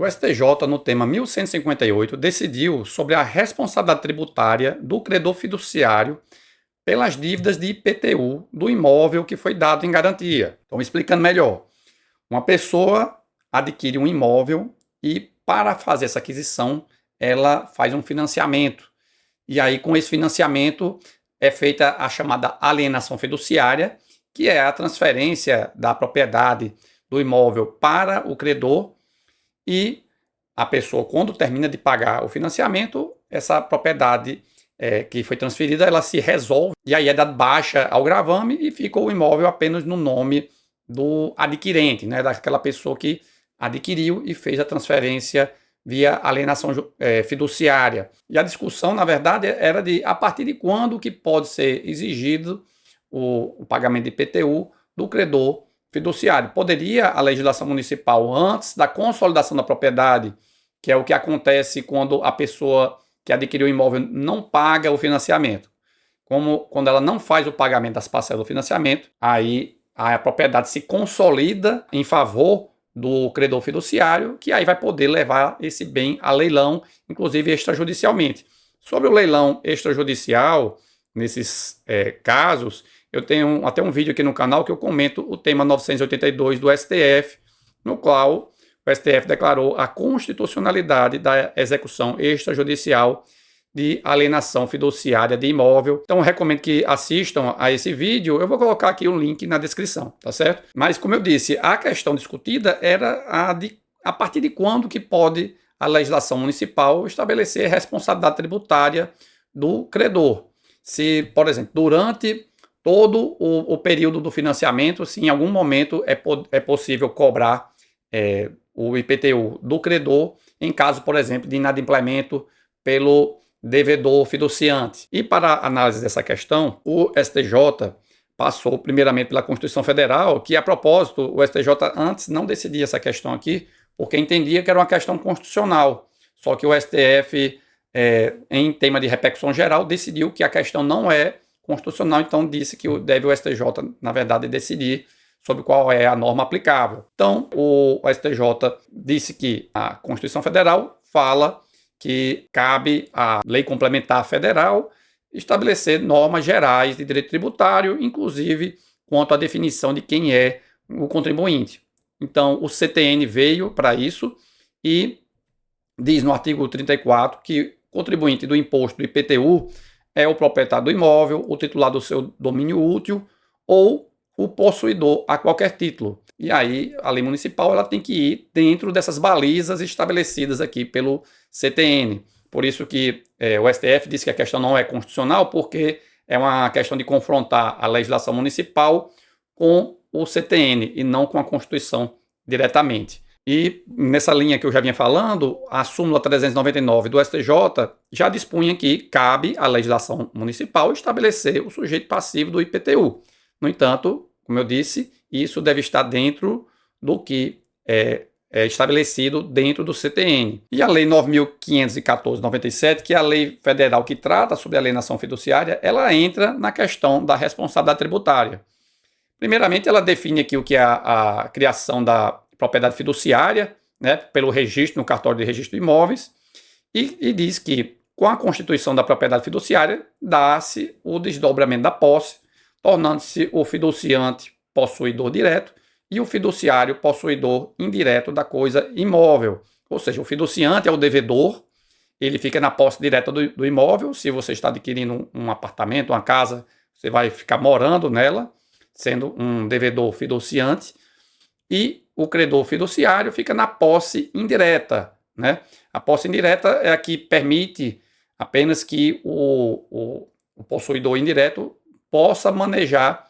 O STJ, no tema 1158, decidiu sobre a responsabilidade tributária do credor fiduciário pelas dívidas de IPTU do imóvel que foi dado em garantia. Então, explicando melhor, uma pessoa adquire um imóvel e, para fazer essa aquisição, ela faz um financiamento. E aí, com esse financiamento, é feita a chamada alienação fiduciária, que é a transferência da propriedade do imóvel para o credor, e a pessoa, quando termina de pagar o financiamento, essa propriedade que foi transferida, ela se resolve, e aí é dada baixa ao gravame e fica o imóvel apenas no nome do adquirente, né, daquela pessoa que adquiriu e fez a transferência via alienação fiduciária. E a discussão, na verdade, era de a partir de quando que pode ser exigido o pagamento de IPTU do credor fiduciário. Poderia a legislação municipal, antes da consolidação da propriedade, que é o que acontece quando a pessoa que adquiriu o imóvel não paga o financiamento, como quando ela não faz o pagamento das parcelas do financiamento, aí a propriedade se consolida em favor do credor fiduciário, que aí vai poder levar esse bem a leilão, inclusive extrajudicialmente. Sobre o leilão extrajudicial, nesses casos, eu tenho até um vídeo aqui no canal que eu comento o tema 982 do STF, no qual o STF declarou a constitucionalidade da execução extrajudicial de alienação fiduciária de imóvel. Então, eu recomendo que assistam a esse vídeo. Eu vou colocar aqui o link na descrição, tá certo? Mas, como eu disse, a questão discutida era a partir de quando que pode a legislação municipal estabelecer responsabilidade tributária do credor. Se, por exemplo, durante todo o período do financiamento, se em algum momento é possível cobrar o IPTU do credor, em caso, por exemplo, de inadimplemento pelo devedor fiduciante. E para a análise dessa questão, o STJ passou primeiramente pela Constituição Federal, que a propósito, o STJ antes não decidia essa questão aqui, porque entendia que era uma questão constitucional. Só que o STF, em tema de repercussão geral, decidiu que a questão não é constitucional, então disse que deve o STJ, na verdade, decidir sobre qual é a norma aplicável. Então, o STJ disse que a Constituição Federal fala que cabe à Lei Complementar Federal estabelecer normas gerais de direito tributário, inclusive quanto à definição de quem é o contribuinte. Então, o CTN veio para isso e diz no artigo 34 que o contribuinte do imposto do IPTU é o proprietário do imóvel, o titular do seu domínio útil ou o possuidor a qualquer título. E aí a lei municipal ela tem que ir dentro dessas balizas estabelecidas aqui pelo CTN. Por isso que o STF disse que a questão não é constitucional, porque é uma questão de confrontar a legislação municipal com o CTN e não com a Constituição diretamente. E nessa linha que eu já vinha falando, a súmula 399 do STJ já dispunha que cabe à legislação municipal estabelecer o sujeito passivo do IPTU. No entanto, como eu disse, isso deve estar dentro do que é estabelecido dentro do CTN. E a Lei 9.514/97, que é a lei federal que trata sobre a alienação fiduciária, ela entra na questão da responsabilidade tributária. Primeiramente, ela define aqui o que é a criação da propriedade fiduciária, né, pelo registro no cartório de registro de imóveis, e diz que com a constituição da propriedade fiduciária dá-se o desdobramento da posse, tornando-se o fiduciante possuidor direto e o fiduciário possuidor indireto da coisa imóvel. Ou seja, o fiduciante é o devedor, ele fica na posse direta do imóvel. Se você está adquirindo um apartamento, uma casa, você vai ficar morando nela, sendo um devedor fiduciante, e o credor fiduciário fica na posse indireta, né? A posse indireta é a que permite apenas que o possuidor indireto possa manejar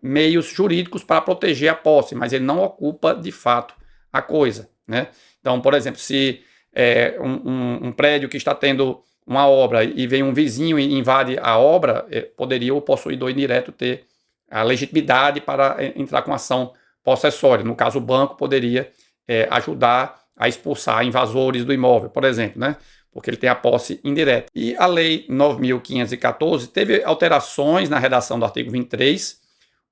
meios jurídicos para proteger a posse, mas ele não ocupa de fato a coisa, né? Então, por exemplo, se um prédio que está tendo uma obra e vem um vizinho e invade a obra, poderia o possuidor indireto ter a legitimidade para entrar com ação possessória. No caso, o banco poderia ajudar a expulsar invasores do imóvel, por exemplo, né? Porque ele tem a posse indireta. E a Lei 9.514 teve alterações na redação do artigo 23.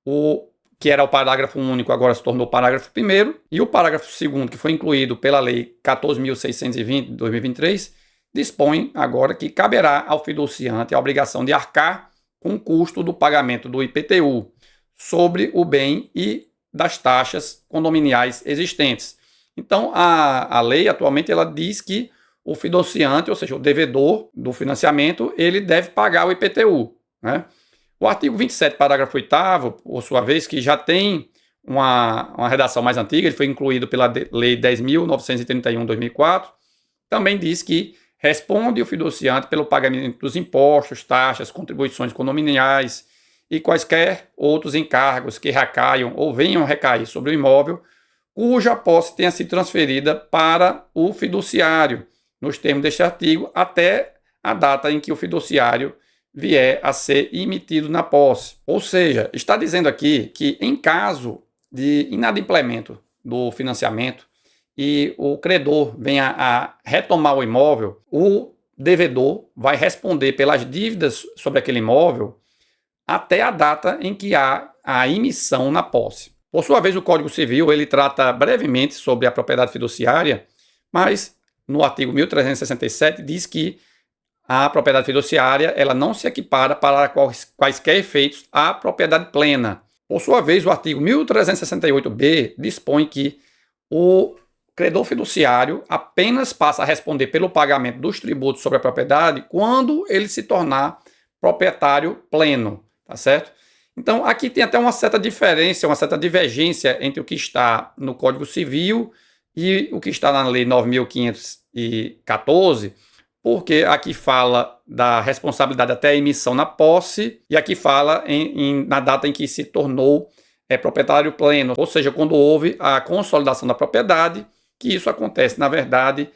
O que era o parágrafo único, agora se tornou o parágrafo 1º, e o parágrafo 2º, que foi incluído pela Lei 14.620 de 2023, dispõe agora que caberá ao fiduciante a obrigação de arcar com o custo do pagamento do IPTU sobre o bem e das taxas condominiais existentes. Então, a lei atualmente ela diz que o fiduciante, ou seja, o devedor do financiamento, ele deve pagar o IPTU, né? O artigo 27, parágrafo 8º, por sua vez, que já tem uma redação mais antiga, ele foi incluído pela Lei 10.931 de 2004, também diz que responde o fiduciante pelo pagamento dos impostos, taxas, contribuições condominiais e quaisquer outros encargos que recaiam ou venham recair sobre o imóvel, cuja posse tenha sido transferida para o fiduciário, nos termos deste artigo, até a data em que o fiduciário vier a ser emitido na posse. Ou seja, está dizendo aqui que em caso de inadimplemento do financiamento e o credor venha a retomar o imóvel, o devedor vai responder pelas dívidas sobre aquele imóvel até a data em que há a emissão na posse. Por sua vez, o Código Civil ele trata brevemente sobre a propriedade fiduciária, mas no artigo 1367 diz que a propriedade fiduciária ela não se equipara para quaisquer efeitos à propriedade plena. Por sua vez, o artigo 1368b dispõe que o credor fiduciário apenas passa a responder pelo pagamento dos tributos sobre a propriedade quando ele se tornar proprietário pleno, tá certo? Então, aqui tem até uma certa diferença, uma certa divergência entre o que está no Código Civil e o que está na Lei 9.514, porque aqui fala da responsabilidade até a emissão na posse e aqui fala na data em que se tornou proprietário pleno, ou seja, quando houve a consolidação da propriedade, que isso acontece, na verdade,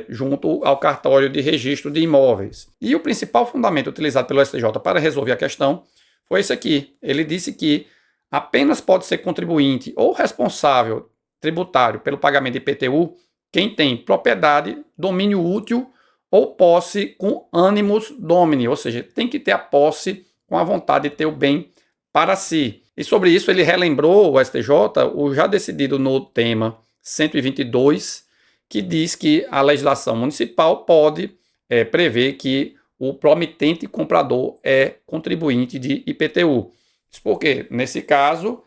junto ao cartório de registro de imóveis. E o principal fundamento utilizado pelo STJ para resolver a questão foi esse aqui. Ele disse que apenas pode ser contribuinte ou responsável tributário pelo pagamento de IPTU quem tem propriedade, domínio útil ou posse com animus domini, ou seja, tem que ter a posse com a vontade de ter o bem para si. E sobre isso ele relembrou o STJ, o já decidido no tema 122, que diz que a legislação municipal pode prever que o promitente comprador é contribuinte de IPTU. Isso porque, nesse caso,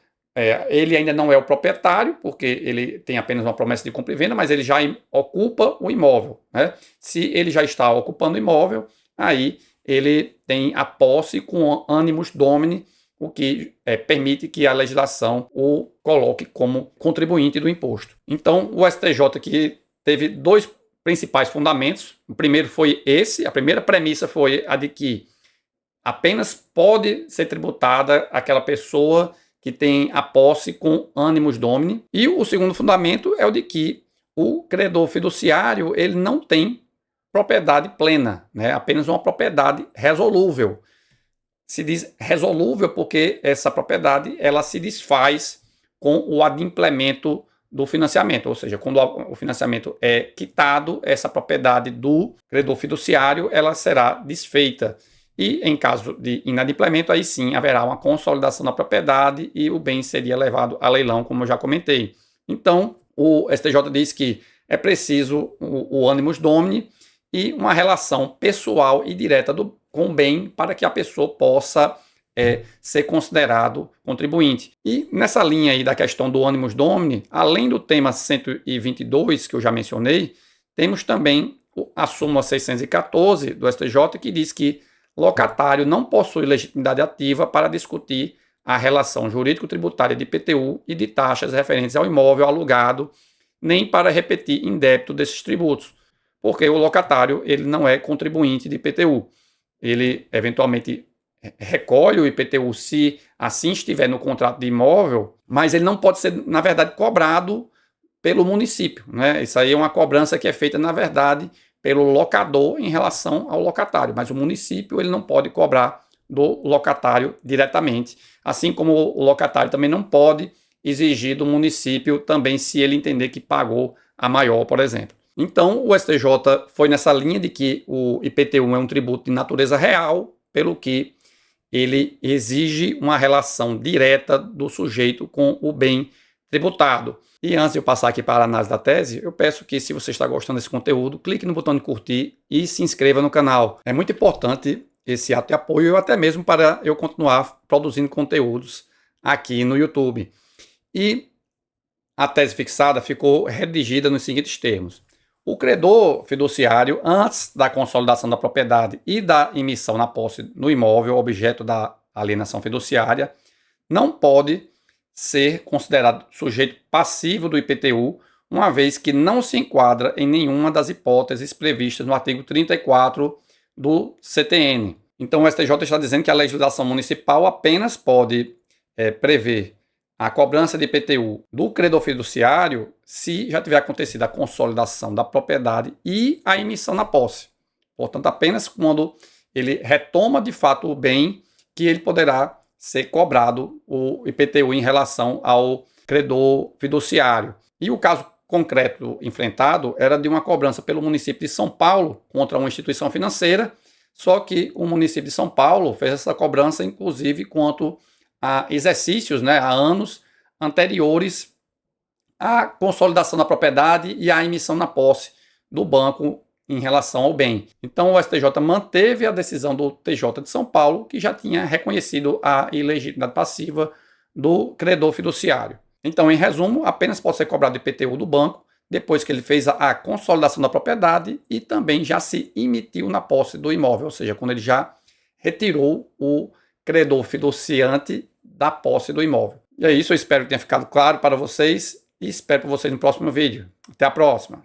ele ainda não é o proprietário, porque ele tem apenas uma promessa de compra e venda, mas ele já ocupa o imóvel, né? Se ele já está ocupando o imóvel, aí ele tem a posse com animus domini, o que permite que a legislação o coloque como contribuinte do imposto. Então, o STJ aqui teve dois principais fundamentos. O primeiro foi esse, a primeira premissa foi a de que apenas pode ser tributada aquela pessoa que tem a posse com animus domini. E o segundo fundamento é o de que o credor fiduciário ele não tem propriedade plena, né? Apenas uma propriedade resolúvel. Se diz resolúvel porque essa propriedade ela se desfaz com o adimplemento do financiamento, ou seja, quando o financiamento é quitado, essa propriedade do credor fiduciário ela será desfeita. E em caso de inadimplemento, aí sim haverá uma consolidação da propriedade e o bem seria levado a leilão, como eu já comentei. Então, o STJ diz que é preciso o animus domini e uma relação pessoal e direta com o bem para que a pessoa possa ser considerado contribuinte. E nessa linha aí da questão do animus domini, além do tema 122, que eu já mencionei, temos também a súmula 614 do STJ, que diz que locatário não possui legitimidade ativa para discutir a relação jurídico-tributária de IPTU e de taxas referentes ao imóvel alugado, nem para repetir em débito desses tributos, porque o locatário ele não é contribuinte de IPTU. Ele, eventualmente, recolhe o IPTU se assim estiver no contrato de imóvel, mas ele não pode ser, na verdade, cobrado pelo município, né? Isso aí é uma cobrança que é feita, na verdade, pelo locador em relação ao locatário, mas o município ele não pode cobrar do locatário diretamente, assim como o locatário também não pode exigir do município também se ele entender que pagou a maior, por exemplo. Então, o STJ foi nessa linha de que o IPTU é um tributo de natureza real, pelo que ele exige uma relação direta do sujeito com o bem tributado. E antes de eu passar aqui para a análise da tese, eu peço que, se você está gostando desse conteúdo, clique no botão de curtir e se inscreva no canal. É muito importante esse ato de apoio, até mesmo para eu continuar produzindo conteúdos aqui no YouTube. E a tese fixada ficou redigida nos seguintes termos: o credor fiduciário, antes da consolidação da propriedade e da emissão na posse no imóvel objeto da alienação fiduciária, não pode ser considerado sujeito passivo do IPTU, uma vez que não se enquadra em nenhuma das hipóteses previstas no artigo 34 do CTN. Então o STJ está dizendo que a legislação municipal apenas pode prever a cobrança de IPTU do credor fiduciário se já tiver acontecido a consolidação da propriedade e a emissão na posse. Portanto, apenas quando ele retoma de fato o bem que ele poderá ser cobrado o IPTU em relação ao credor fiduciário. E o caso concreto enfrentado era de uma cobrança pelo município de São Paulo contra uma instituição financeira, só que o município de São Paulo fez essa cobrança, inclusive, quanto a exercícios, a anos anteriores à consolidação da propriedade e à emissão na posse do banco em relação ao bem. Então o STJ manteve a decisão do TJ de São Paulo, que já tinha reconhecido a ilegitimidade passiva do credor fiduciário. Então, em resumo, apenas pode ser cobrado IPTU do banco depois que ele fez a consolidação da propriedade e também já se emitiu na posse do imóvel, ou seja, quando ele já retirou o credor fiduciante da posse do imóvel. E é isso, eu espero que tenha ficado claro para vocês e espero por vocês no próximo vídeo. Até a próxima!